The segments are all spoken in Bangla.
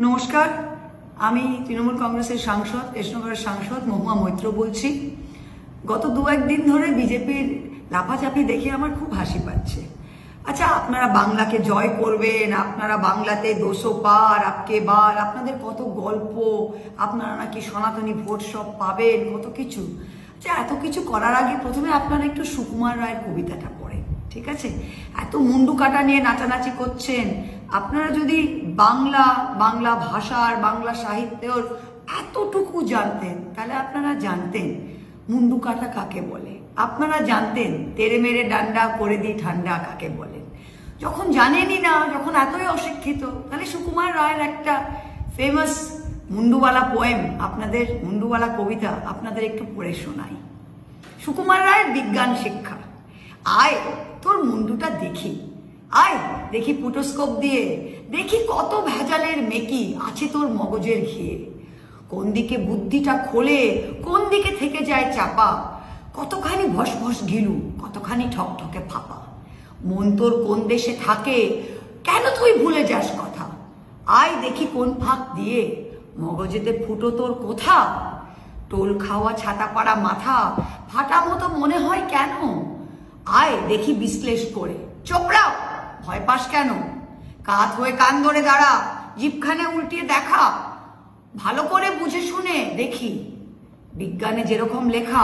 নমস্কার, আমি তৃণমূল কংগ্রেসের সাংসদ, কৃষ্ণনগরের সাংসদ মহুয়া মৈত্র বলছি। গত দু একদিন ধরে বিজেপির লাফাচাপি দেখে আমার খুব হাসি পাচ্ছে। আচ্ছা, আপনারা বাংলাকে জয় করবেন, আপনারা বাংলাতে 200 পার আপকে বার, আপনাদের কত গল্প, আপনারা নাকি সনাতনী ভোট সব পাবেন, কত কিছু। আচ্ছা, এত কিছু করার আগে প্রথমে আপনারা একটু সুকুমার রায়ের কবিতাটা পড়েন, ঠিক আছে? এত মুন্ডু কাটা নিয়ে নাচানাচি করছেন। আপনারা যদি বাংলা ভাষার, বাংলা সাহিত্যের এতটুকু জানতেন, তাহলে আপনারা জানতেন মুন্ডু কাটা কাকে বলে, আপনারা জানতেন তেরে মেরে ডান্ডা করে দি ঠান্ডা কাকে বলেন। যখন জানেনই না, যখন এতই অশিক্ষিত, তাহলে সুকুমার রায়ের একটা ফেমাস মুন্ডুওয়ালা পোয়েম, আপনাদের মুন্ডুওয়ালা কবিতা আপনাদের একটু পড়ে শোনাই। সুকুমার রায়ের বিজ্ঞান শিক্ষা। আয় তোর মুন্ডুটা দেখি, আয় দেখি পুটোস্কোপ দিয়ে, দেখি কত ভেজালের মেকি আছে তোর মগজের ঘিয়ে। কোন দিকে বুদ্ধিটা খোলে, কোন দিকে থেকে যায় চাপা, কতখানি ভস ভস ঘিলু, কতখানি ঠকঠকে ফাঁপা। মন তোর কোন দেশে থাকে, কেন তুই ভুলে যাস কথা। আয় দেখি কোন ফাঁক দিয়ে, মগজেতে ফুটো তোর কোথা। টোল খাওয়া ছাতা পাড়া মাথা, ফাটা মতো মনে হয় কেন। আয় দেখি বিশ্লেষ করে, চোপড়াও ভয় পাস কেন। কাত হয়ে কান ধরে দাঁড়া, জিভখানে উল্টিয়ে দেখা, ভালো করে বুঝে শুনে দেখি। বিজ্ঞানে যেরকম লেখা,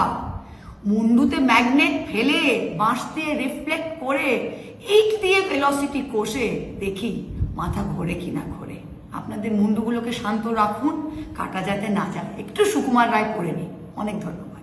মুন্ডুতে ম্যাগনেট ফেলে বাঁশ দিয়ে রিফ্লেক্ট করে ইট দিয়ে ভেলোসিটি কষে দেখি মাথা ঘোরে কিনা ঘোরে। আপনাদের মুন্ডুগুলোকে শান্ত রাখুন, কাটা যাতে না যায়। একটু সুকুমার রায় পড়ে নিন। অনেক ধন্যবাদ।